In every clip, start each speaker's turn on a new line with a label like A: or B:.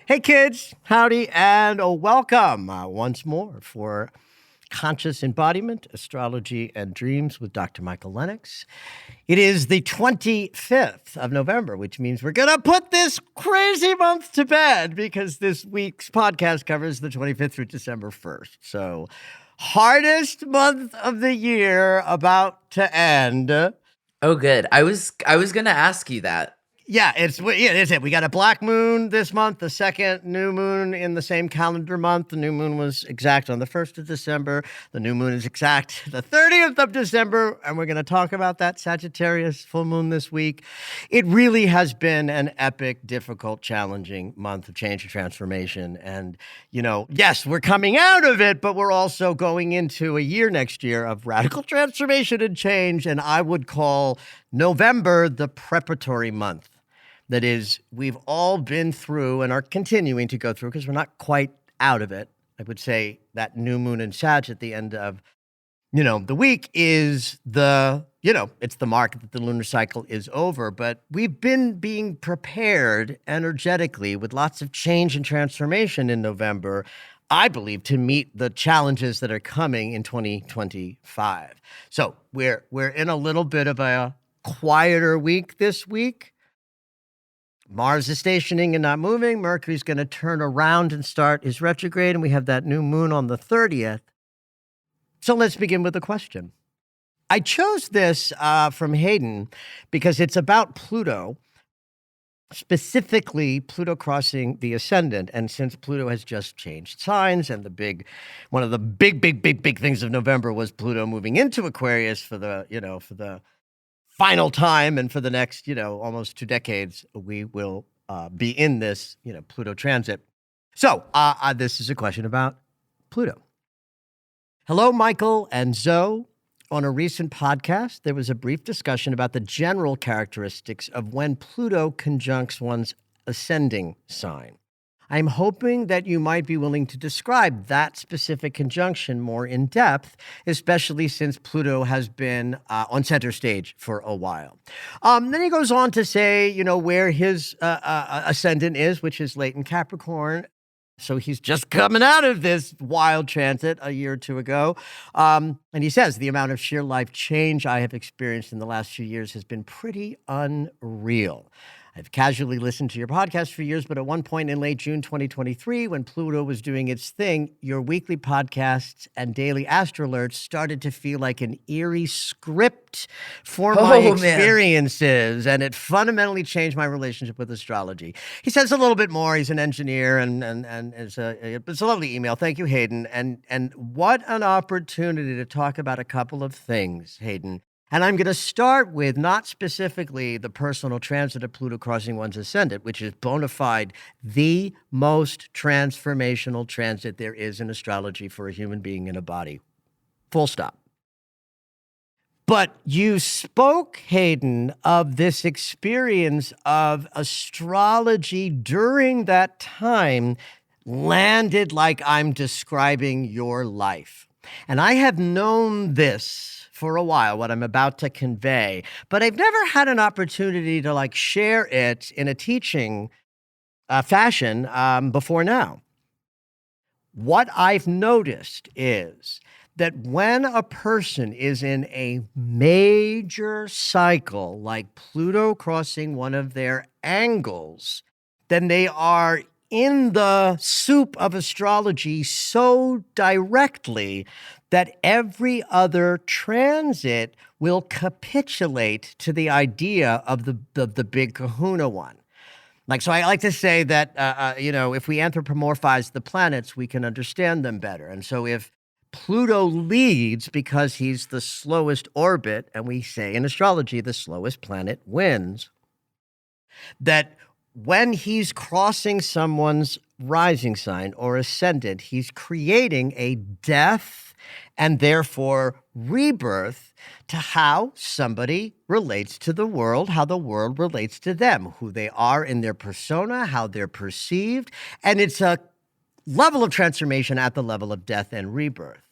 A: Hey kids, howdy, and welcome once more for Conscious Embodiment, Astrology, and Dreams with Dr. Michael Lennox. It is the 25th of November, which means we're going to put this crazy month to bed because this week's podcast covers the 25th through December 1st. So, hardest month of the year about to end.
B: Oh, good. I was gonna ask you that.
A: Yeah, it's it. We got a black moon this month, the second new moon in the same calendar month. The new moon was exact on the 1st of December. The new moon is exact the 30th of December, and we're going to talk about that Sagittarius full moon this week. It really has been an epic, difficult, challenging month of change and transformation. And, yes, we're coming out of it, but we're also going into a year next year of radical transformation and change, and I would call November the preparatory month. That is, we've all been through and are continuing to go through, because we're not quite out of it. I would say that new moon in Sag at the end of, the week is it's the mark that the lunar cycle is over. But we've been being prepared energetically with lots of change and transformation in November, I believe, to meet the challenges that are coming in 2025. So we're in a little bit of a quieter week this week. Mars is stationing and not moving. Mercury's going to turn around and start his retrograde, and we have that new moon on the 30th. So let's begin with a question. I chose this from Hayden because it's about Pluto, specifically Pluto crossing the ascendant. And since Pluto has just changed signs, and one of the big things of November was Pluto moving into Aquarius for the final time, and for the next, almost 2 decades, we will be in this, Pluto transit. So this is a question about Pluto. Hello, Michael and Zoe. On a recent podcast, there was a brief discussion about the general characteristics of when Pluto conjuncts one's ascending sign. I'm hoping that you might be willing to describe that specific conjunction more in depth, especially since Pluto has been on center stage for a while. Then he goes on to say, where his ascendant is, which is late in Capricorn. So he's just coming out of this wild transit a year or two ago. And he says, the amount of sheer life change I have experienced in the last few years has been pretty unreal. I've casually listened to your podcast for years, but at one point in late June 2023, when Pluto was doing its thing, your weekly podcasts and daily astro alerts started to feel like an eerie script for my experiences, and it fundamentally changed my relationship with astrology. He says a little bit more. He's an engineer, and it's a lovely email. Thank you, Hayden. And what an opportunity to talk about a couple of things, Hayden. And I'm going to start with not specifically the personal transit of Pluto crossing one's ascendant, which is bona fide the most transformational transit there is in astrology for a human being in a body. Full stop. But you spoke, Hayden, of this experience of astrology during that time landed like I'm describing your life. And I have known this for a while, what I'm about to convey, but I've never had an opportunity to share it in a teaching fashion before now. What I've noticed is that when a person is in a major cycle, like Pluto crossing one of their angles, then they are in the soup of astrology so directly that every other transit will capitulate to the idea of the big kahuna one. So I like to say that, if we anthropomorphize the planets, we can understand them better. And so if Pluto leads because he's the slowest orbit, and we say in astrology, the slowest planet wins, that when he's crossing someone's rising sign or ascendant, he's creating a death and therefore rebirth to how somebody relates to the world, how the world relates to them, who they are in their persona, how they're perceived. And it's a level of transformation at the level of death and rebirth.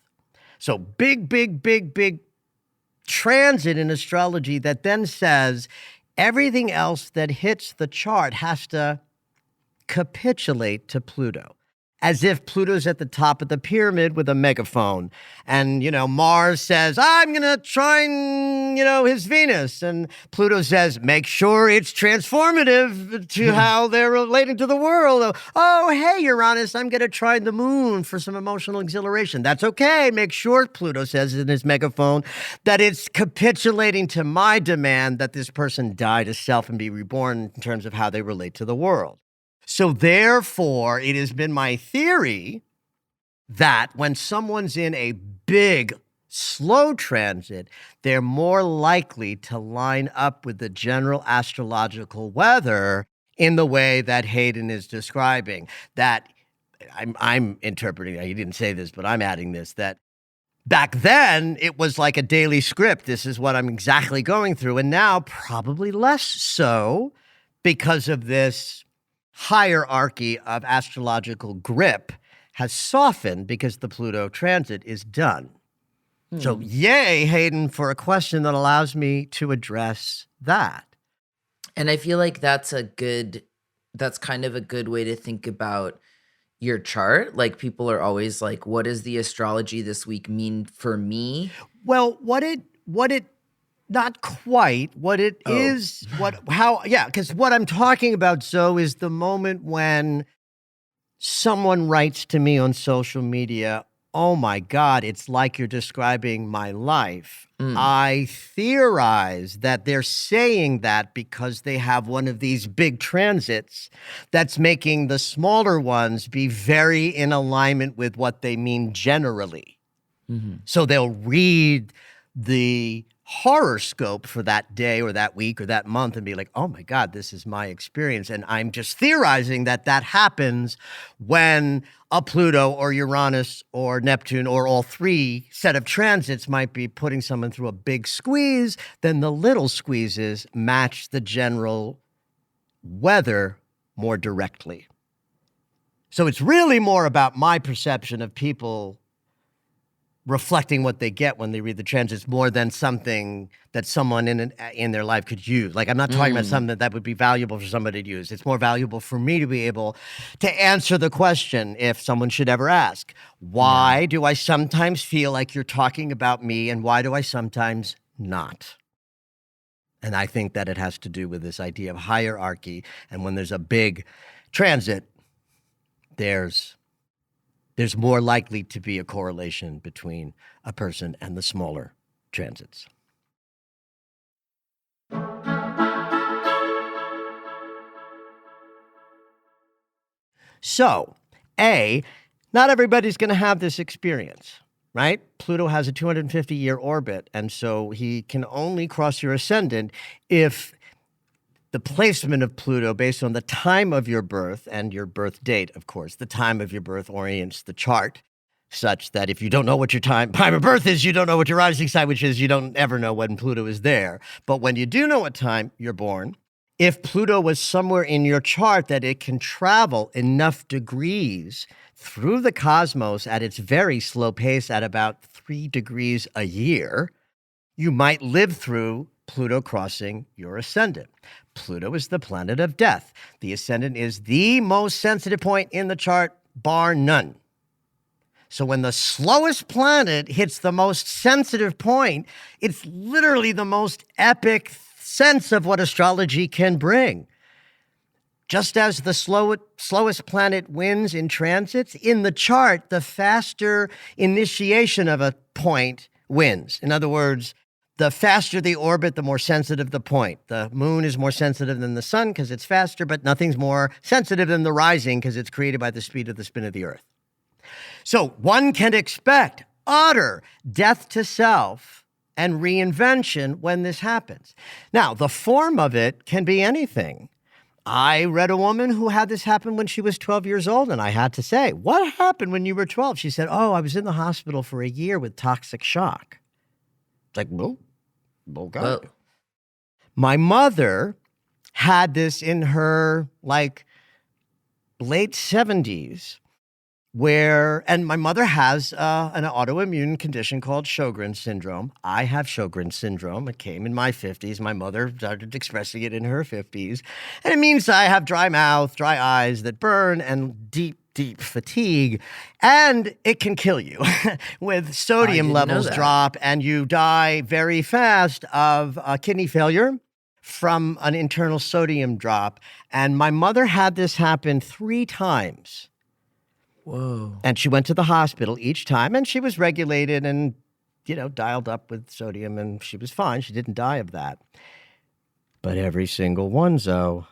A: So big transit in astrology that then says everything else that hits the chart has to capitulate to Pluto, as if Pluto's at the top of the pyramid with a megaphone. And, Mars says, I'm going to try and, his Venus. And Pluto says, make sure it's transformative to how they're relating to the world. Oh, hey, Uranus, I'm going to try the moon for some emotional exhilaration. That's okay. Make sure, Pluto says in his megaphone, that it's capitulating to my demand that this person die to self and be reborn in terms of how they relate to the world. So therefore, it has been my theory that when someone's in a big, slow transit, they're more likely to line up with the general astrological weather in the way that Hayden is describing. That I'm interpreting, he didn't say this, but I'm adding this, that back then it was like a daily script. This is what I'm exactly going through. And now probably less so because of this hierarchy of astrological grip has softened because the Pluto transit is done. So yay, Hayden, for a question that allows me to address that.
B: And I feel like that's kind of a good way to think about your chart. Like, people are always like, what does the astrology this week mean for me?
A: Well, not quite. What it is, because what I'm talking about, Zoe, is the moment when someone writes to me on social media, oh my God, it's like you're describing my life. I theorize that they're saying that because they have one of these big transits that's making the smaller ones be very in alignment with what they mean generally. So they'll read the horoscope for that day or that week or that month and be like, oh my God, this is my experience. And I'm just theorizing that happens when a Pluto or Uranus or Neptune or all three set of transits might be putting someone through a big squeeze. Then the little squeezes match the general weather more directly. So it's really more about my perception of people reflecting what they get when they read the transits more than something that someone in their life could use. Like, I'm not talking about something that would be valuable for somebody to use. It's more valuable for me to be able to answer the question, if someone should ever ask, why do I sometimes feel like you're talking about me, and why do I sometimes not? And I think that it has to do with this idea of hierarchy. And when there's a big transit, there's more likely to be a correlation between a person and the smaller transits. So, not everybody's going to have this experience, right? Pluto has a 250-year orbit, and so he can only cross your ascendant if the placement of Pluto based on the time of your birth and your birth date, of course. The time of your birth orients the chart such that if you don't know what your time of birth is, you don't know what your rising sign, which is you don't ever know when Pluto is there. But when you do know what time you're born, if Pluto was somewhere in your chart that it can travel enough degrees through the cosmos at its very slow pace at about 3 degrees a year, you might live through Pluto crossing your ascendant. Pluto is the planet of death. The ascendant is the most sensitive point in the chart, bar none. So when the slowest planet hits the most sensitive point, it's literally the most epic sense of what astrology can bring. Just as the slowest planet wins in transits, in the chart, the faster initiation of a point wins. In other words, the faster the orbit, the more sensitive the point. The moon is more sensitive than the sun because it's faster, but nothing's more sensitive than the rising because it's created by the speed of the spin of the earth. So one can expect utter death to self and reinvention when this happens. Now, the form of it can be anything. I read a woman who had this happen when she was 12 years old, and I had to say, what happened when you were 12? She said, I was in the hospital for a year with toxic shock. It's like, well, God. Well. My mother had this in her late 70s, and my mother has an autoimmune condition called Sjogren's syndrome. I have Sjogren's syndrome. It came in my 50s. My mother started expressing it in her 50s. And it means I have dry mouth, dry eyes that burn, and deep fatigue. And it can kill you with sodium levels drop, and you die very fast of kidney failure from an internal sodium drop. And my mother had this happen 3 times.
B: Whoa.
A: And she went to the hospital each time, and she was regulated and, dialed up with sodium, and she was fine. She didn't die of that. But every single one, Zoe,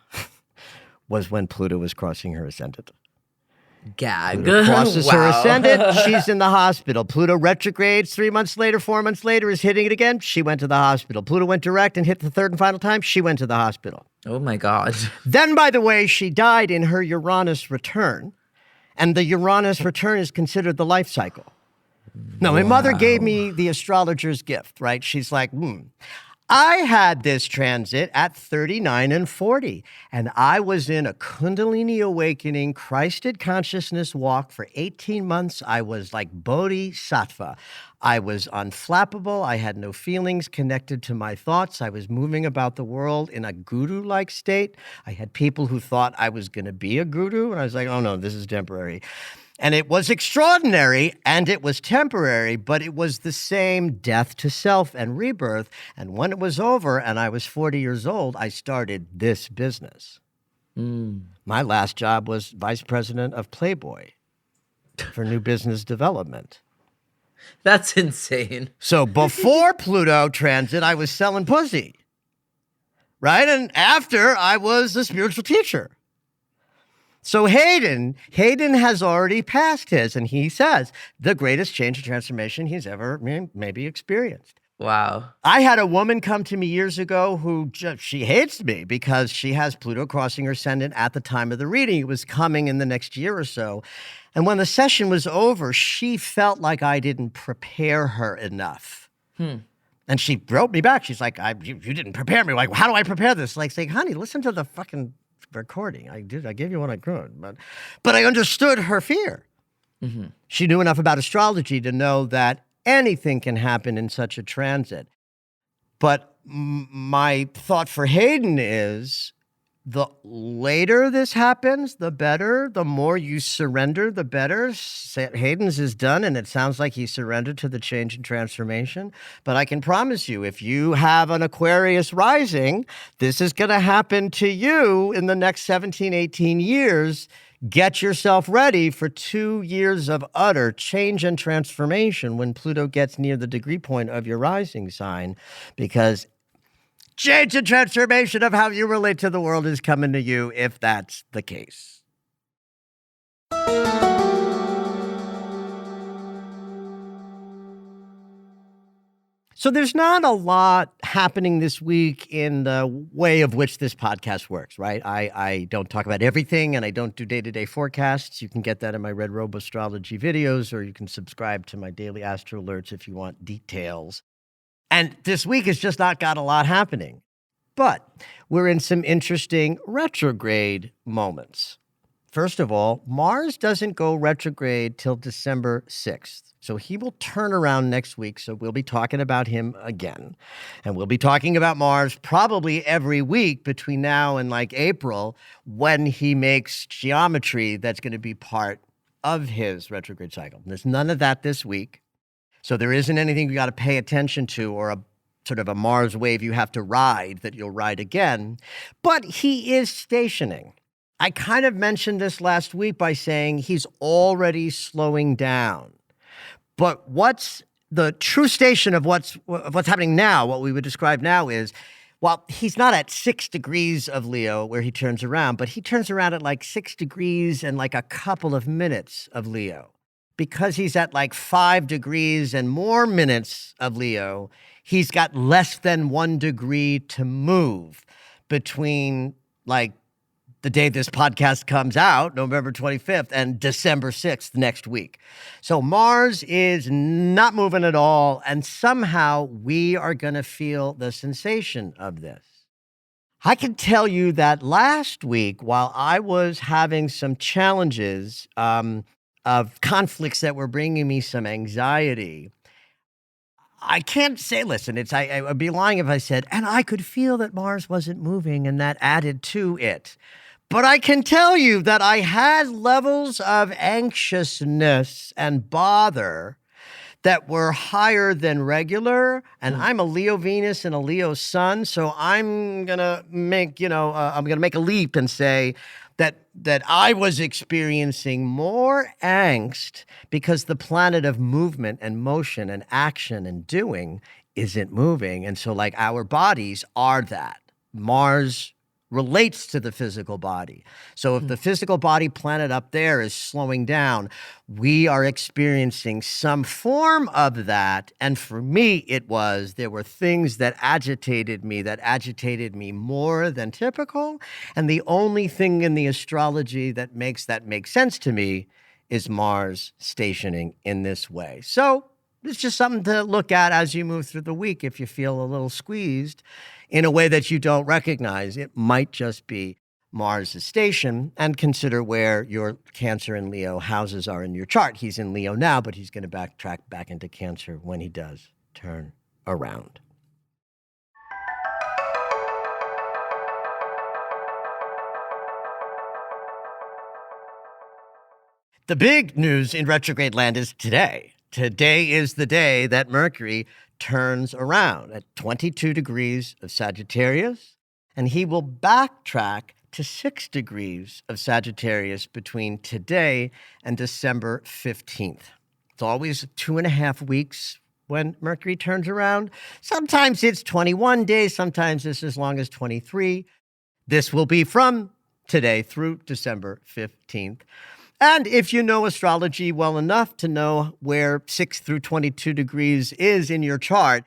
A: was when Pluto was crossing her ascendant.
B: Gag.
A: Pluto crosses her ascendant, she's in the hospital. Pluto retrogrades 3 months later, 4 months later, is hitting it again. She went to the hospital. Pluto went direct and hit the 3rd and final time. She went to the hospital.
B: Oh, my God.
A: Then, by the way, she died in her Uranus return. And the Uranus return is considered the life cycle. No, my mother gave me the astrologer's gift, right? She's like, I had this transit at 39 and 40, and I was in a Kundalini awakening, Christed consciousness walk for 18 months. I was like Bodhisattva. I was unflappable. I had no feelings connected to my thoughts. I was moving about the world in a guru-like state. I had people who thought I was going to be a guru, and I was like, oh no, this is temporary. And it was extraordinary, and it was temporary, but it was the same death to self and rebirth. And when it was over and I was 40 years old, I started this business. My last job was vice president of Playboy for new business development.
B: That's insane.
A: So before Pluto transit, I was selling pussy, right? And after, I was a spiritual teacher. So Hayden has already passed his, and he says the greatest change and transformation he's ever maybe experienced.
B: Wow.
A: I had a woman come to me years ago who she hates me because she has Pluto crossing her ascendant at the time of the reading. It was coming in the next year or so. And when the session was over, she felt like I didn't prepare her enough. And she wrote me back. She's like, you didn't prepare me. Like, how do I prepare this? Like, saying, honey, listen to the fucking recording. I gave you what I could, but I understood her fear. She knew enough about astrology to know that anything can happen in such a transit. But my thought for Hayden is the later this happens, the better. The more you surrender, the better. Hayden's is done, and it sounds like he surrendered to the change and transformation. But I can promise you, if you have an Aquarius rising, this is going to happen to you in the next 17, 18 years. Get yourself ready for 2 years of utter change and transformation when Pluto gets near the degree point of your rising sign, because change and transformation of how you relate to the world is coming to you if that's the case. So there's not a lot happening this week in the way of which this podcast works, right? I don't talk about everything, and I don't do day-to-day forecasts. You can get that in my Red Robe Astrology videos, or you can subscribe to my daily astro alerts if you want details. And this week has just not got a lot happening. But we're in some interesting retrograde moments. First of all, Mars doesn't go retrograde till December 6th. So he will turn around next week. So we'll be talking about him again. And we'll be talking about Mars probably every week between now and like April, when he makes geometry that's going to be part of his retrograde cycle. There's none of that this week. So there isn't anything you got to pay attention to, or a sort of a Mars wave you have to ride that you'll ride again. But he is stationing. I kind of mentioned this last week by saying he's already slowing down. But what's the true station of what's happening now, what we would describe now is, well, he's not at 6 degrees of Leo where he turns around, but he turns around at like 6 degrees and like a couple of minutes of Leo. Because he's at like 5 degrees and more minutes of Leo, he's got less than 1 degree to move between like the day this podcast comes out, November 25th, and December 6th next week. So Mars is not moving at all, and somehow we are going to feel the sensation of this. I can tell you that last week, while I was having some challenges, of conflicts that were bringing me some anxiety, I can't say, listen, I would be lying if I said, and I could feel that Mars wasn't moving and that added to it. But I can tell you that I had levels of anxiousness and bother that were higher than regular. And I'm a Leo Venus and a Leo Sun. So I'm going to make, I'm going to make a leap and say that I was experiencing more angst because the planet of movement and motion and action and doing isn't moving. And so like our bodies are that. Mars relates to the physical body. So if the physical body planet up there is slowing down, we are experiencing some form of that. And for me, there were things that agitated me more than typical. And the only thing in the astrology that makes that make sense to me is Mars stationing in this way. So it's just something to look at as you move through the week. If you feel a little squeezed in a way that you don't recognize, it might just be Mars' station, and consider where your Cancer and Leo houses are in your chart. He's in Leo now, but he's going to backtrack back into Cancer when he does turn around. The big news in retrograde land is today. Today is the day that Mercury turns around at 22 degrees of Sagittarius, and he will backtrack to 6 degrees of Sagittarius between today and December 15th. It's always 2.5 weeks when Mercury turns around. Sometimes it's 21 days, sometimes it's as long as 23. This will be from today through December 15th. And if you know astrology well enough to know where 6 through 22 degrees is in your chart,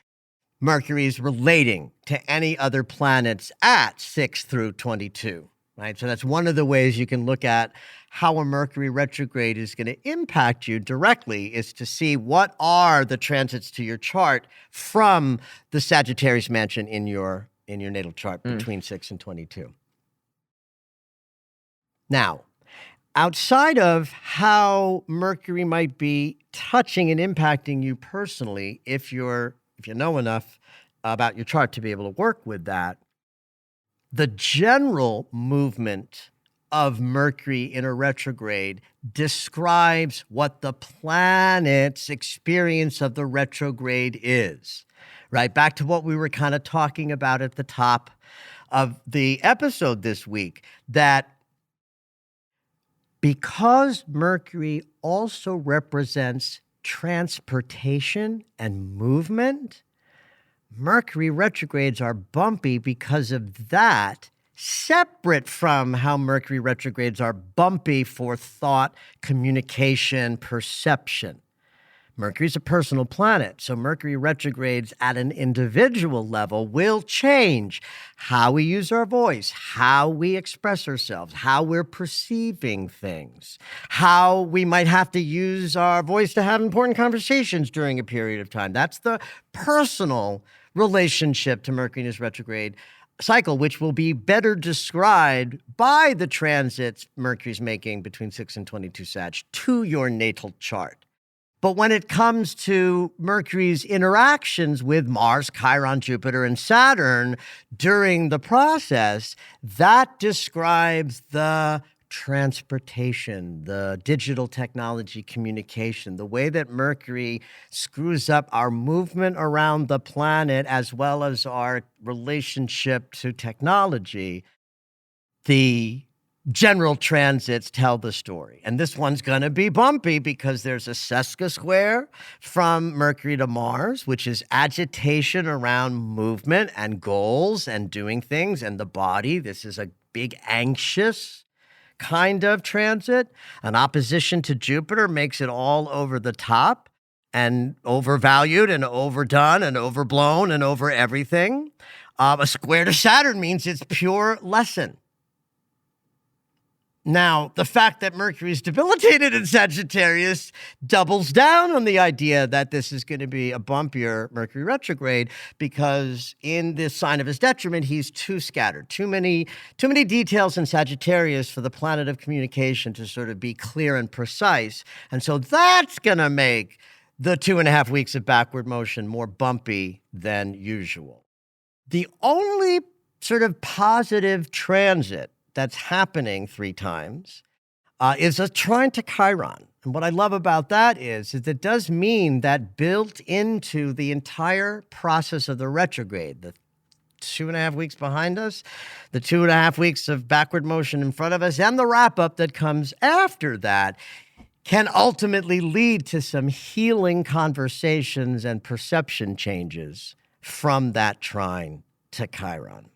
A: Mercury is relating to any other planets at 6 through 22, right? So that's one of the ways you can look at how a Mercury retrograde is going to impact you directly, is to see what are the transits to your chart from the Sagittarius mansion in your natal chart between 6 and 22. Now, outside of how Mercury might be touching and impacting you personally, if you know enough about your chart to be able to work with that, the general movement of Mercury in a retrograde describes what the planet's experience of the retrograde is, right? Back to what we were kind of talking about at the top of the episode this week, that because Mercury also represents transportation and movement, Mercury retrogrades are bumpy because of that, separate from how Mercury retrogrades are bumpy for thought, communication, perception. Mercury's a personal planet, so Mercury retrogrades at an individual level will change how we use our voice, how we express ourselves, how we're perceiving things, how we might have to use our voice to have important conversations during a period of time. That's the personal relationship to Mercury in his retrograde cycle, which will be better described by the transits Mercury's making between 6 and 22 Sag to your natal chart. But when it comes to Mercury's interactions with Mars, Chiron, Jupiter, and Saturn during the process, that describes the transportation, the digital technology communication, the way that Mercury screws up our movement around the planet as well as our relationship to technology. The general transits tell the story. And this one's going to be bumpy because there's a sesca square from Mercury to Mars, which is agitation around movement and goals and doing things and the body. This is a big anxious kind of transit. An opposition to Jupiter makes it all over the top and overvalued and overdone and overblown and over everything. A square to Saturn means it's pure lesson. Now, the fact that Mercury is debilitated in Sagittarius doubles down on the idea that this is going to be a bumpier Mercury retrograde, because in this sign of his detriment, he's too scattered. Too many details in Sagittarius for the planet of communication to sort of be clear and precise. And so that's going to make the 2.5 weeks of backward motion more bumpy than usual. The only sort of positive transit that's happening 3 times is a trine to Chiron. And what I love about that is it does mean that built into the entire process of the retrograde, the 2.5 weeks behind us, the 2.5 weeks of backward motion in front of us, and the wrap-up that comes after that, can ultimately lead to some healing conversations and perception changes from that trine to Chiron.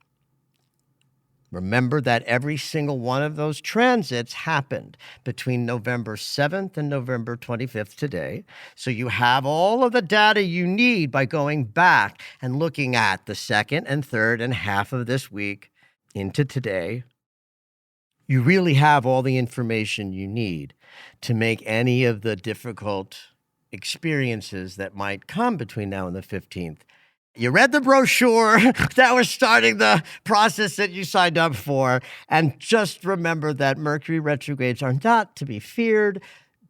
A: Remember that every single one of those transits happened between November 7th and November 25th today. So you have all of the data you need by going back and looking at the second and third and half of this week into today. You really have all the information you need to make any of the difficult experiences that might come between now and the 15th. You read the brochure that was starting the process that you signed up for. And just remember that Mercury retrogrades are not to be feared.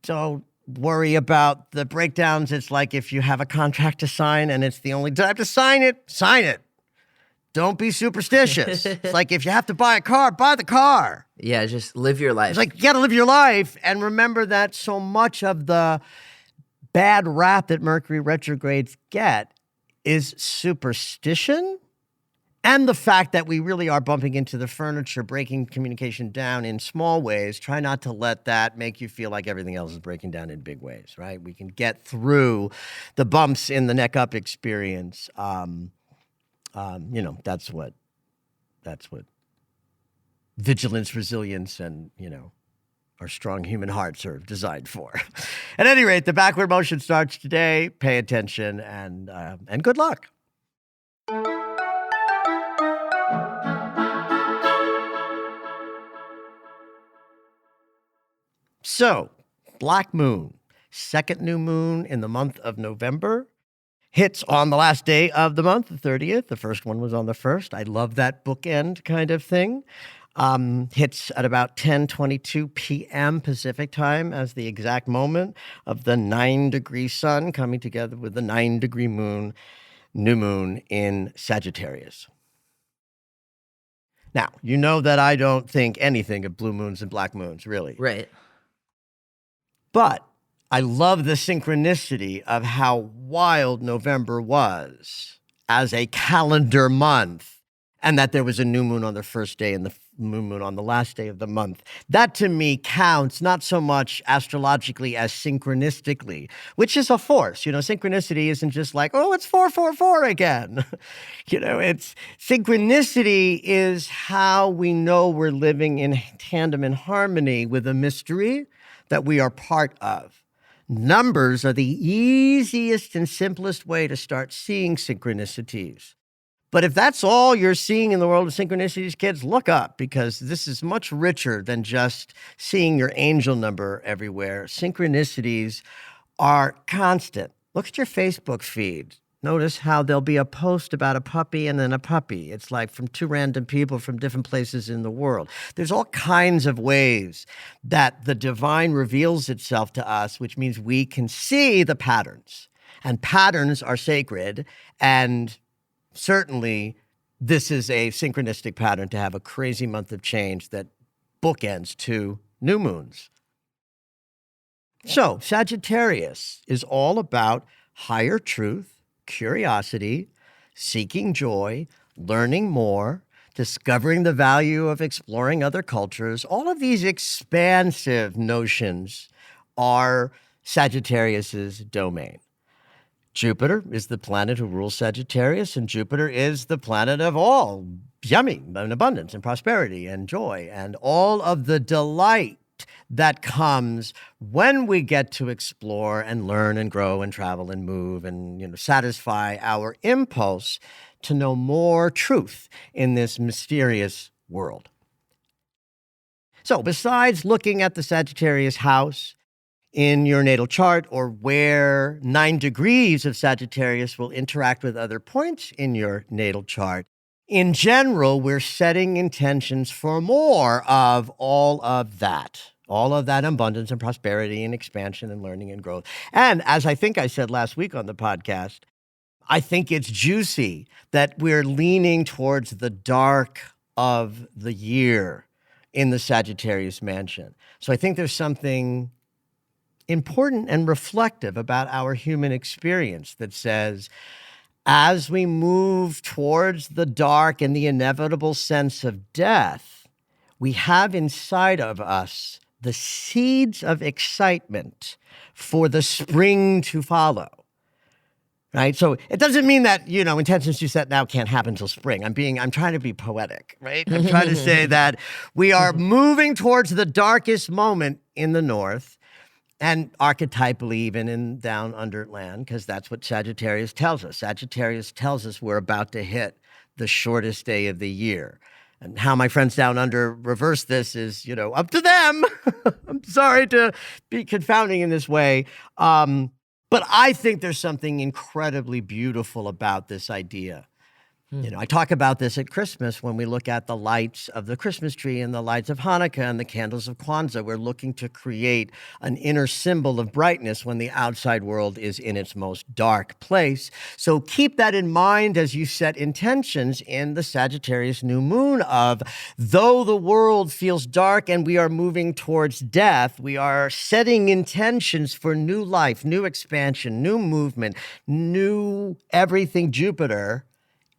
A: Don't worry about the breakdowns. It's like if you have a contract to sign and it's the only time to sign it, sign it. Don't be superstitious. It's like if you have to buy a car, buy the car.
B: Yeah, just live your life.
A: It's like you got to live your life. And remember that so much of the bad rap that Mercury retrogrades get is superstition and the fact that we really are bumping into the furniture, breaking communication down in small ways. Try not to let that make you feel like everything else is breaking down in big ways, right? We can get through the bumps in the neck up experience. That's what vigilance, resilience, and, our strong human hearts are designed for. At any rate, the backward motion starts today. Pay attention and good luck. So, Black Moon, second new moon in the month of November, hits on the last day of the month, the 30th. The first one was on the 1st. I love that bookend kind of thing. Hits at about 10:22 p.m. Pacific time as the exact moment of the 9-degree sun coming together with the 9-degree moon, new moon in Sagittarius. Now, you know that I don't think anything of blue moons and black moons, really.
B: Right.
A: But I love the synchronicity of how wild November was as a calendar month, and that there was a new moon on the first day and the new moon on the last day of the month. That to me counts not so much astrologically as synchronistically, which is a force. Synchronicity isn't just like, oh, it's 444 again. It's synchronicity is how we know we're living in tandem and harmony with a mystery that we are part of. Numbers are the easiest and simplest way to start seeing synchronicities. But if that's all you're seeing in the world of synchronicities, kids, look up, because this is much richer than just seeing your angel number everywhere. Synchronicities are constant. Look at your Facebook feed. Notice how there'll be a post about a puppy and then a puppy. It's like from 2 random people from different places in the world. There's all kinds of ways that the divine reveals itself to us, which means we can see the patterns. And patterns are sacred, and certainly, this is a synchronistic pattern to have a crazy month of change that bookends 2 new moons. So, Sagittarius is all about higher truth, curiosity, seeking joy, learning more, discovering the value of exploring other cultures. All of these expansive notions are Sagittarius's domain. Jupiter is the planet who rules Sagittarius, and Jupiter is the planet of all yummy and abundance and prosperity and joy and all of the delight that comes when we get to explore and learn and grow and travel and move and satisfy our impulse to know more truth in this mysterious world. So besides looking at the Sagittarius house in your natal chart, or where 9 degrees of Sagittarius will interact with other points in your natal chart, in general, we're setting intentions for more of all of that abundance and prosperity and expansion and learning and growth. And as I think I said last week on the podcast, I think it's juicy that we're leaning towards the dark of the year in the Sagittarius mansion. So I think there's something important and reflective about our human experience that says, as we move towards the dark and the inevitable sense of death, we have inside of us the seeds of excitement for the spring to follow. Right? So it doesn't mean that, intentions you set now can't happen till spring. I'm trying to be poetic, right? I'm trying to say that we are moving towards the darkest moment in the north, and archetypally even in down under land, because that's what Sagittarius tells us. Sagittarius tells us we're about to hit the shortest day of the year. And how my friends down under reverse this is, up to them. I'm sorry to be confounding in this way. But I think there's something incredibly beautiful about this idea. I talk about this at Christmas when we look at the lights of the Christmas tree and the lights of Hanukkah and the candles of Kwanzaa. We're looking to create an inner symbol of brightness when the outside world is in its most dark place. So keep that in mind as you set intentions in the Sagittarius new moon of, though the world feels dark and we are moving towards death, we are setting intentions for new life, new expansion, new movement, new everything Jupiter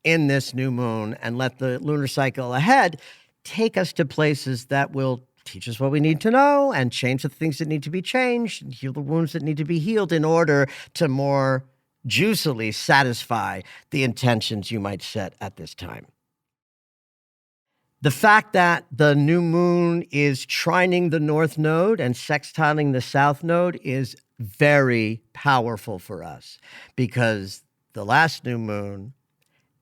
A: in this new moon, and let the lunar cycle ahead take us to places that will teach us what we need to know and change the things that need to be changed and heal the wounds that need to be healed in order to more juicily satisfy the intentions you might set at this time. The fact that the new moon is trining the north node and sextiling the south node is very powerful for us, because the last new moon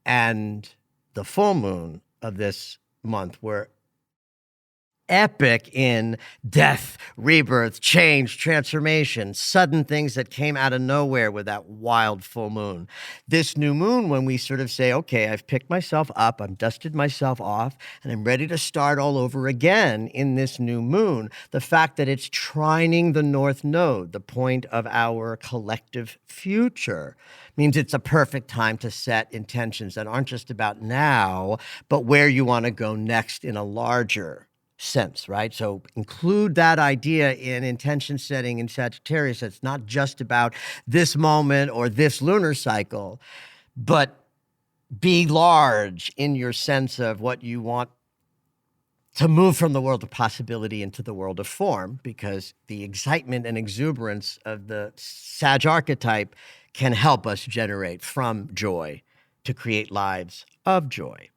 A: and the full moon of this month were epic in death, rebirth, change, transformation, sudden things that came out of nowhere with that wild full moon. This new moon, when we sort of say, okay, I've picked myself up, I've dusted myself off, and I'm ready to start all over again in this new moon, the fact that it's trining the north node, the point of our collective future, means it's a perfect time to set intentions that aren't just about now, but where you want to go next in a larger sense, right? So include that idea in intention setting in Sagittarius. It's not just about this moment or this lunar cycle, but be large in your sense of what you want to move from the world of possibility into the world of form, because the excitement and exuberance of the Sag archetype can help us generate from joy to create lives of joy.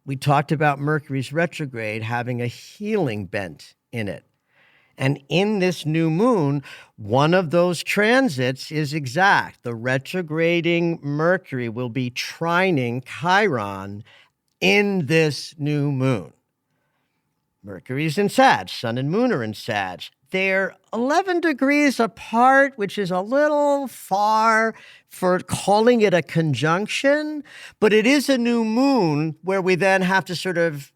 A: We talked about Mercury's retrograde having a healing bent in it. And in this new moon, one of those transits is exact. The retrograding Mercury will be trining Chiron in this new moon. Mercury's in Sag, Sun and Moon are in Sag. They're 11 degrees apart, which is a little far for calling it a conjunction, but it is a new moon where we then have to sort of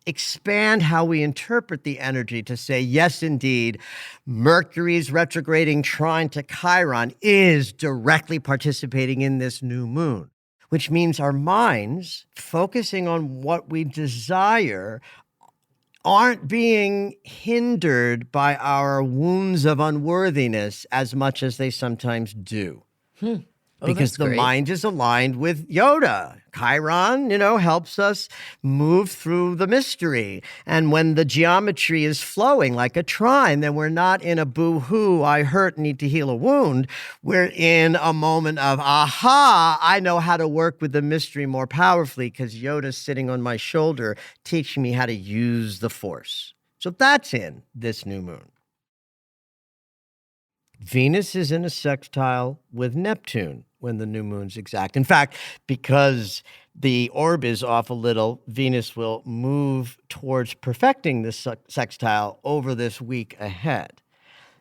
A: expand how we interpret the energy to say, yes, indeed, Mercury's retrograding trine to Chiron is directly participating in this new moon, which means our minds focusing on what we desire aren't being hindered by our wounds of unworthiness as much as they sometimes do. Because the mind is aligned with Yoda. Chiron, helps us move through the mystery. And when the geometry is flowing like a trine, then we're not in a boo-hoo, I hurt, need to heal a wound. We're in a moment of, aha, I know how to work with the mystery more powerfully because Yoda's sitting on my shoulder teaching me how to use the force. So that's in this new moon. Venus is in a sextile with Neptune when the new moon's exact. In fact, because the orb is off a little, Venus will move towards perfecting this sextile over this week ahead.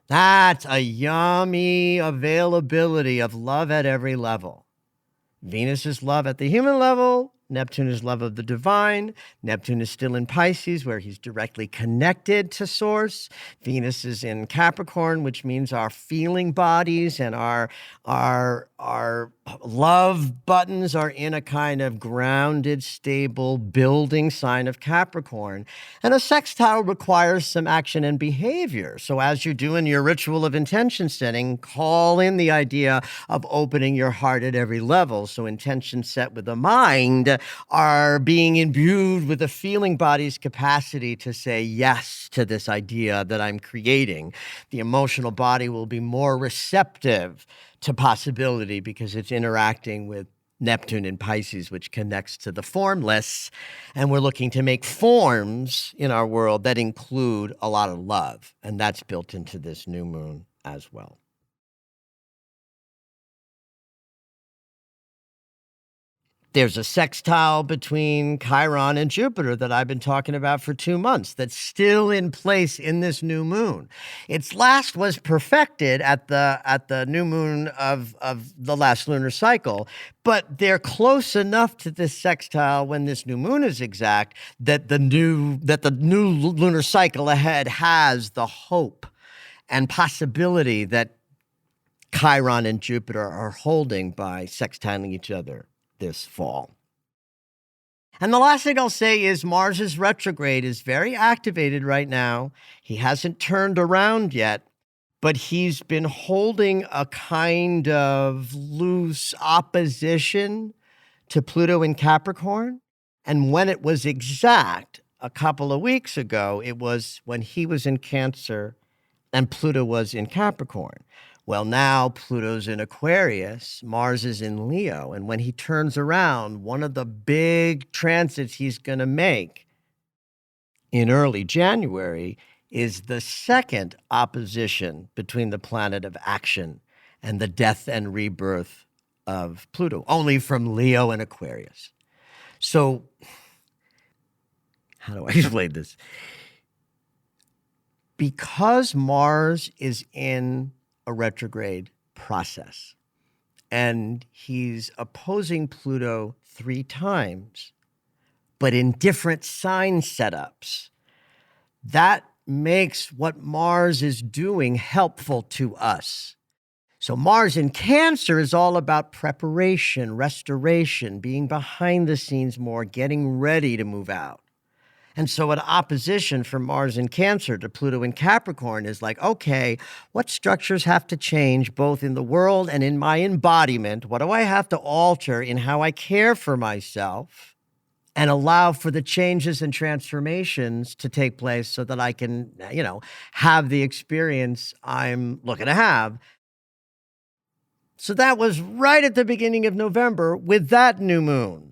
A: That's a yummy availability of love at every level. Venus is love at the human level. Neptune is love of the divine. Neptune is still in Pisces, where he's directly connected to Source. Venus is in Capricorn, which means our feeling bodies and our love buttons are in a kind of grounded, stable, building sign of Capricorn. And a sextile requires some action and behavior. So as you're doing your ritual of intention setting, call in the idea of opening your heart at every level. So intention set with the mind are being imbued with the feeling body's capacity to say yes to this idea that I'm creating. The emotional body will be more receptive to possibility because it's interacting with Neptune in Pisces, which connects to the formless. And we're looking to make forms in our world that include a lot of love. And that's built into this new moon as well. There's a sextile between Chiron and Jupiter that I've been talking about for 2 months that's still in place in this new moon. Its last was perfected at the new moon of the last lunar cycle, but they're close enough to this sextile when this new moon is exact that the new lunar cycle ahead has the hope and possibility that Chiron and Jupiter are holding by sextiling each other this fall. And the last thing I'll say is Mars's retrograde is very activated right now. He hasn't turned around yet, but he's been holding a kind of loose opposition to Pluto in Capricorn. And when it was exact a couple of weeks ago, it was when he was in Cancer and Pluto was in Capricorn. Well, now Pluto's in Aquarius, Mars is in Leo, and when he turns around, one of the big transits he's going to make in early January is the second opposition between the planet of action and the death and rebirth of Pluto, only from Leo and Aquarius. So, how do I explain this? Because Mars is in a retrograde process, and he's opposing Pluto 3 times, but in different sign setups. That makes what Mars is doing helpful to us. So Mars in Cancer is all about preparation, restoration, being behind the scenes more, getting ready to move out. And so an opposition from Mars in Cancer to Pluto in Capricorn is like, okay, what structures have to change both in the world and in my embodiment? What do I have to alter in how I care for myself and allow for the changes and transformations to take place so that I can, have the experience I'm looking to have? So that was right at the beginning of November with that new moon.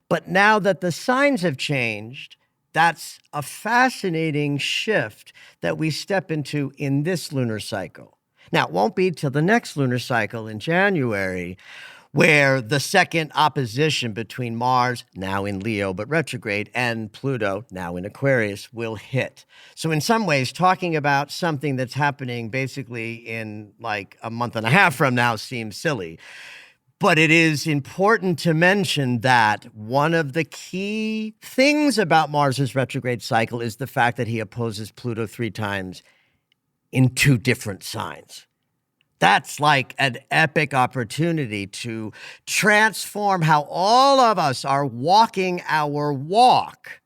A: But now that the signs have changed, that's a fascinating shift that we step into in this lunar cycle. Now, it won't be till the next lunar cycle in January where the second opposition between Mars, now in Leo but retrograde, and Pluto, now in Aquarius, will hit. So in some ways, talking about something that's happening basically in like a month and a half from now seems silly. But it is important to mention that one of the key things about Mars's retrograde cycle is the fact that he opposes Pluto 3 times in 2 different signs. That's like an epic opportunity to transform how all of us are walking our walk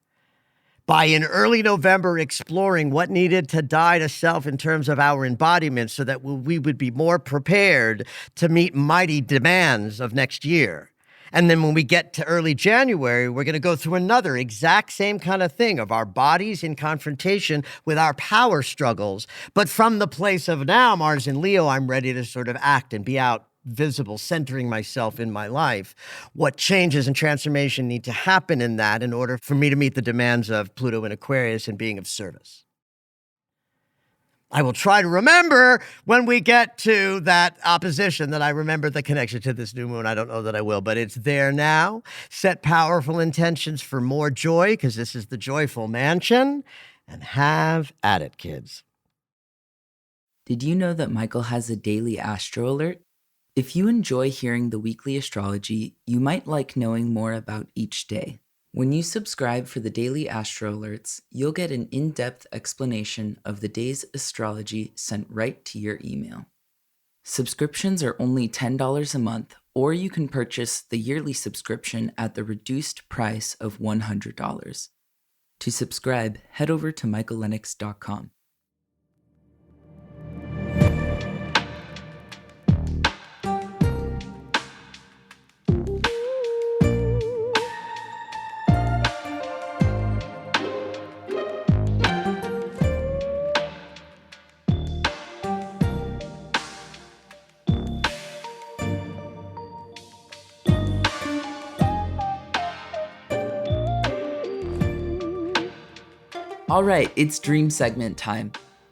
A: by in early November exploring what needed to die to self in terms of our embodiment so that we would be more prepared to meet mighty demands of next year. And then when we get to early January, we're going to go through another exact same kind of thing of our bodies in confrontation with our power struggles. But from the place of now, Mars and Leo, I'm ready to sort of act and be out visible, centering myself in my life. What changes and transformation need to happen in that in order for me to meet the demands of Pluto and Aquarius and being of service? I will try to remember when we get to that opposition that I remember the connection to this new moon. I don't know that I will, but it's there now. Set powerful intentions for more joy, because this is the joyful mansion, and have at it, kids.
B: Did you know that Michael has a daily astro alert? If you enjoy hearing the weekly astrology, you might like knowing more about each day. When you subscribe for the daily astro alerts, you'll get an in-depth explanation of the day's astrology sent right to your email. Subscriptions are only $10 a month, or you can purchase the yearly subscription at the reduced price of $100. To subscribe, head over to michaellennox.com. All right, it's dream segment time.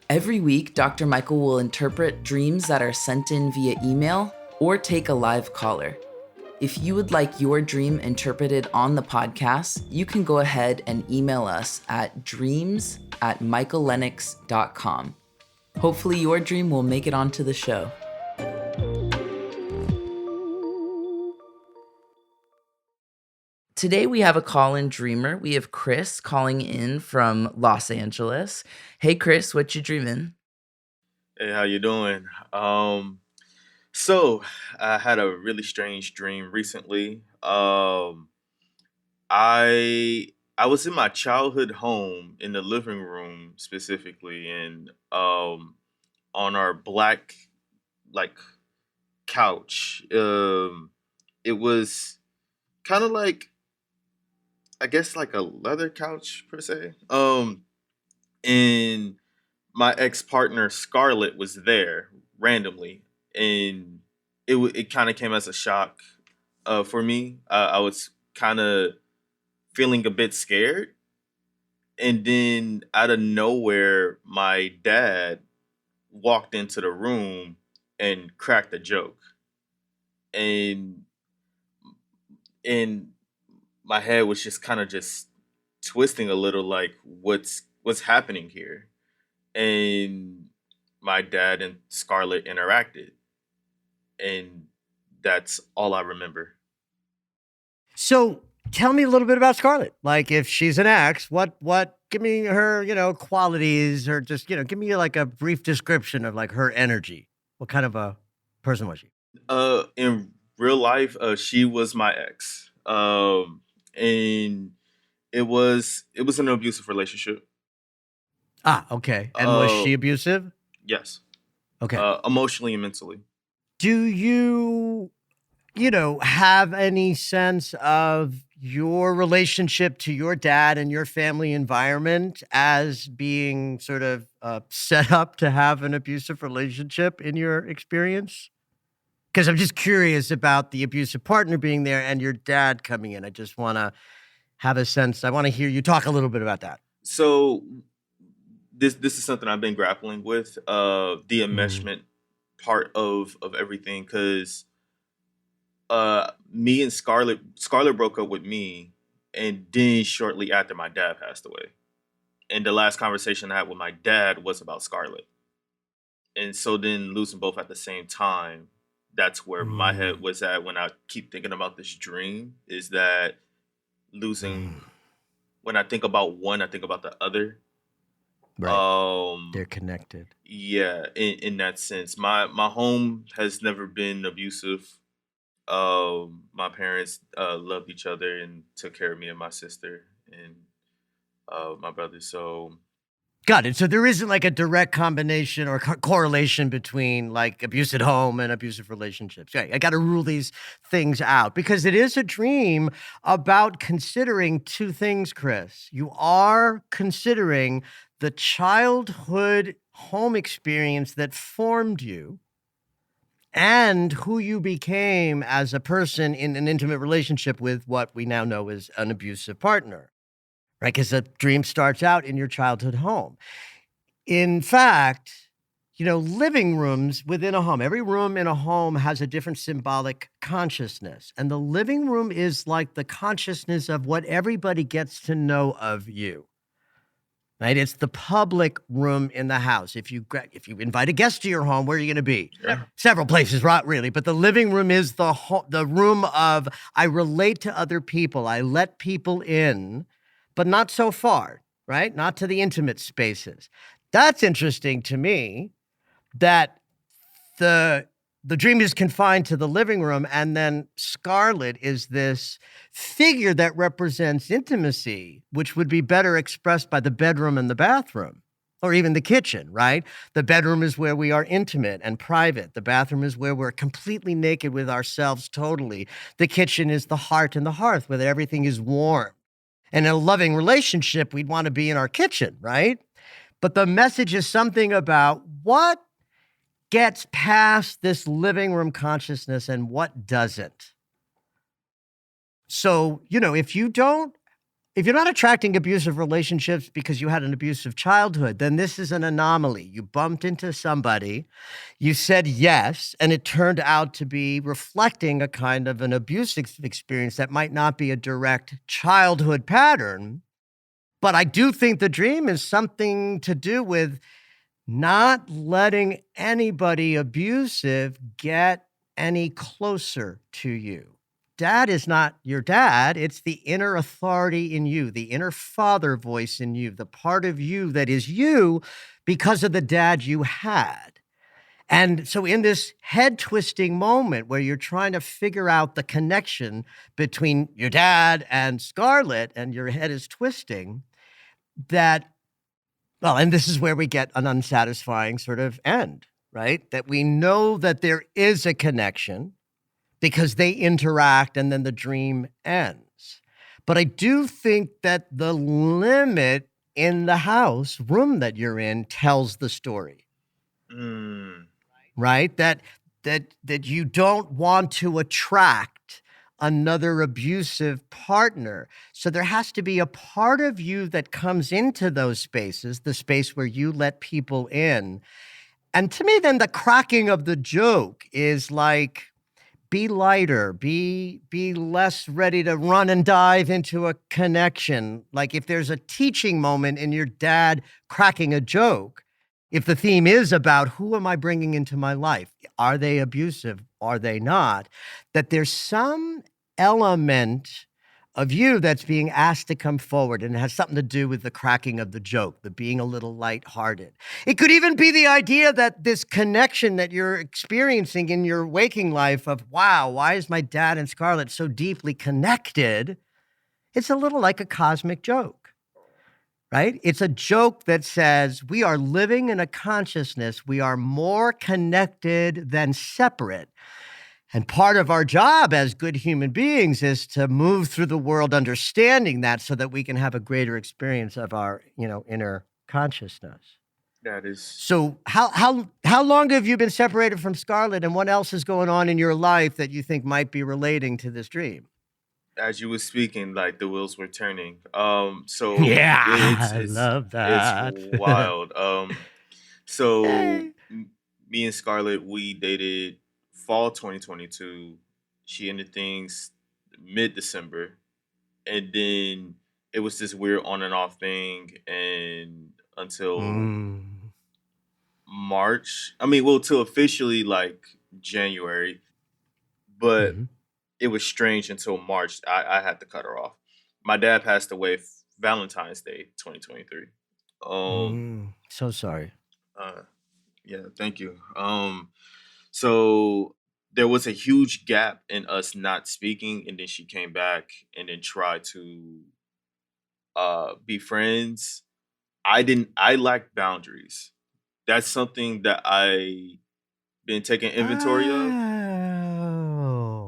B: Every week, Dr. Michael will interpret dreams that are sent in via email or take a live caller. If you would like your dream interpreted on the podcast, you can go ahead and email us at dreams@michaellennox.com. Hopefully your dream will make it onto the show. Today we have a call-in dreamer. We have Chris calling in from Los Angeles. Hey Chris, what you dreaming?
C: Hey, how you doing? So I had a really strange dream recently. I was in my childhood home in the living room specifically, and on our black like couch. It was kind of like, I guess, like a leather couch per se. And my ex partner Scarlett was there randomly, and it kind of came as a shock for me. I was kind of feeling a bit scared, and then out of nowhere, my dad walked into the room and cracked a joke, and and my head was just kind of just twisting a little, like what's happening here. And my dad and Scarlett interacted, and that's all I remember.
A: So tell me a little bit about Scarlett. Like, if she's an ex, give me her, qualities, or just, give me like a brief description of like her energy. What kind of a person was she?
C: In real life, she was my ex, and it was an abusive relationship.
A: Ah, okay. And was she
C: Uh,
A: abusive?
C: yes,
A: Okay.
C: emotionally and mentally.
A: Do you, have any sense of your relationship to your dad and your family environment as being sort of set up to have an abusive relationship in your experience? Because I'm just curious about the abusive partner being there and your dad coming in. I just want to have a sense. I want to hear you talk a little bit about that.
C: So this is something I've been grappling with, the
A: Mm.
C: enmeshment part of everything, because me and Scarlett broke up with me, and then shortly after my dad passed away. And the last conversation I had with my dad was about Scarlett. And so then losing both at the same time, that's where my head
A: Mm.
C: was at when I keep thinking about this dream, is that losing,
A: Mm.
C: when I think about one, I think about the other.
A: Right. They're
C: Um
A: connected.
C: yeah, in that sense. My home has never been abusive. My parents loved each other and took care of me and my sister and my brother. So
A: Got it. So there isn't like a direct combination or correlation between like abuse at home and abusive relationships. Okay, I got to rule these things out because it is a dream about considering two things, Chris. You are considering the childhood home experience that formed you and who you became as a person in an intimate relationship with what we now know as an abusive partner, right? Because the dream starts out in your childhood home. In fact, living rooms within a home, every room in a home has a different symbolic consciousness. And the living room is like the consciousness of what everybody gets to know of you. Right? It's the public room in the house. If you invite a guest to your home, where are you going to be?
C: Yeah.
A: Several places, right? Really. But the living room is the room of I relate to other people. I let people in, but not so far, right? Not to the intimate spaces. That's interesting to me that the dream is confined to the living room, and then Scarlet is this figure that represents intimacy, which would be better expressed by the bedroom and the bathroom, or even the kitchen, right? The bedroom is where we are intimate and private. The bathroom is where we're completely naked with ourselves totally. The kitchen is the heart and the hearth, where everything is warm. And in a loving relationship, we'd want to be in our kitchen, right? But the message is something about what gets past this living room consciousness and what doesn't. So, if you're not attracting abusive relationships because you had an abusive childhood, then this is an anomaly. You bumped into somebody, you said yes, and it turned out to be reflecting a kind of an abusive experience that might not be a direct childhood pattern. But I do think the dream is something to do with not letting anybody abusive get any closer to you. Dad is not your dad. It's the inner authority in you, the inner father voice in you, the part of you that is you because of the dad you had. And so in this head twisting moment where you're trying to figure out the connection between your dad and Scarlet and your head is twisting, and this is where we get an unsatisfying sort of end, right? That we know that there is a connection because they interact and then the dream ends. But I do think that the limit in the house room that you're in tells the story, right? That you don't want to attract another abusive partner. So there has to be a part of you that comes into those spaces, the space where you let people in. And to me, then the cracking of the joke is like, be lighter, be less ready to run and dive into a connection. Like if there's a teaching moment in your dad cracking a joke, if the theme is about who am I bringing into my life? Are they abusive? Are they not? That there's some element of you that's being asked to come forward, and it has something to do with the cracking of the joke, the being a little lighthearted. It could even be the idea that this connection that you're experiencing in your waking life of, wow, why is my dad and Scarlet so deeply connected? It's a little like a cosmic joke, right? It's a joke that says we are living in a consciousness. We are more connected than separate. And part of our job as good human beings is to move through the world understanding that so that we can have a greater experience of our, inner consciousness.
C: That is.
A: So how long have you been separated from Scarlet, and what else is going on in your life that you think might be relating to this dream?
C: As you were speaking, like the wheels were turning. So
A: yeah, I love that.
C: It's wild. So
A: Yay.
C: me and Scarlett, we dated fall 2022. She ended things mid-December, and then it was this weird on and off thing, and until March. Till officially like January, but it was strange until March. I had to cut her off. My dad passed away Valentine's Day 2023.
A: So sorry.
C: Yeah, thank you. So there was a huge gap in us not speaking, and then she came back and then tried to be friends. I lack boundaries. That's something that I been taking inventory of.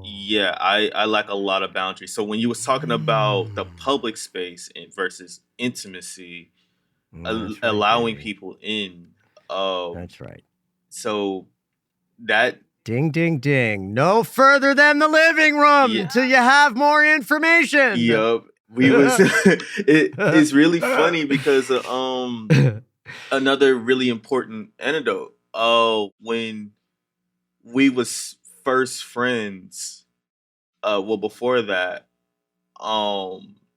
C: Yeah, I lack a lot of boundaries. So when you was talking about the public space versus intimacy, allowing people in.
A: That's right.
C: So that
A: ding, ding, ding. No further than the living room until you have more information.
C: Yup. We was it's really funny because another really important anecdote. when we was first friends, well, before that,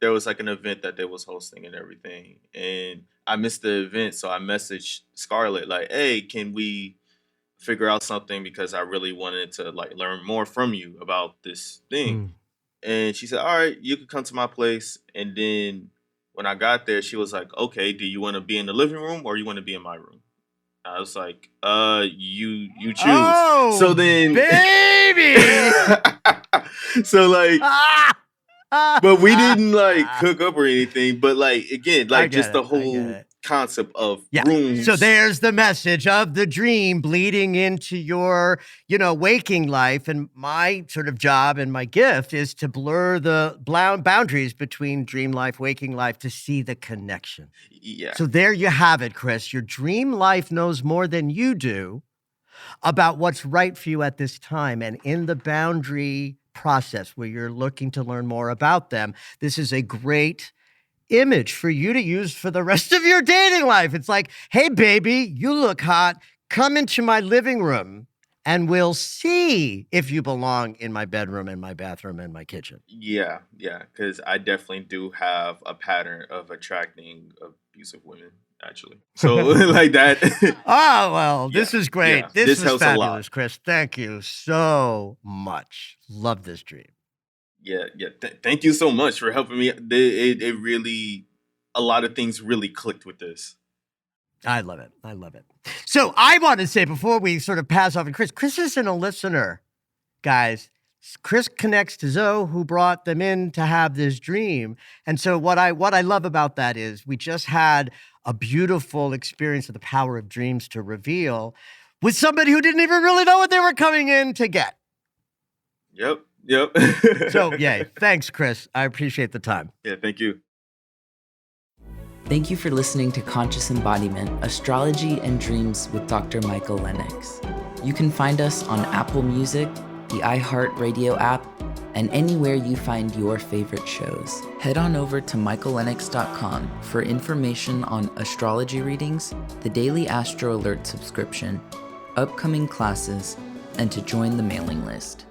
C: there was like an event that they was hosting and everything, and I missed the event, so I messaged Scarlett like, "Hey, can we figure out something because I really wanted to like learn more from you about this thing."
A: Mm.
C: And she said, "All right, you can come to my place." And then when I got there, she was like, "Okay, do you want to be in the living room or you want to be in my room?" I was like, you choose."
A: Oh,
C: So then
A: baby!
C: so like,
A: Ah!
C: but we didn't like hook up or anything, but like again,
A: I
C: like
A: get
C: just the
A: it. I get
C: whole
A: it.
C: concept of
A: Yeah. So
C: rooms.
A: there's the message of the dream bleeding into your, waking life. And my sort of job and my gift is to blur the boundaries between dream life, waking life to see the connection.
C: Yeah.
A: So there you have it, Chris. Your dream life knows more than you do about what's right for you at this time. And in the boundary process where you're looking to learn more about them, this is a great image for you to use for the rest of your dating life. It's like, hey, baby, you look hot. Come into my living room and we'll see if you belong in my bedroom and my bathroom and my kitchen.
C: Yeah, because I definitely do have a pattern of attracting abusive women, actually. So like that.
A: Oh, well,
C: Yeah,
A: this is
C: yeah,
A: great. This
C: this
A: was
C: helps a lot.
A: fabulous, Chris. Thank you so much. Love this dream.
C: Yeah. Thank you so much for helping me. It really, a lot of things really clicked with this.
A: I love it. I love it. So I want to say before we sort of pass off, and Chris isn't a listener, guys. Chris connects to Zoe, who brought them in to have this dream. And so what I love about that is we just had a beautiful experience of the power of dreams to reveal with somebody who didn't even really know what they were coming in to get.
C: Yep.
A: So, yay. Thanks, Chris. I appreciate the time.
C: Yeah, thank you.
B: Thank you for listening to Conscious Embodiment, Astrology and Dreams with Dr. Michael Lennox. You can find us on Apple Music, the iHeartRadio app, and anywhere you find your favorite shows. Head on over to michaellennox.com for information on astrology readings, the daily Astro Alert subscription, upcoming classes, and to join the mailing list.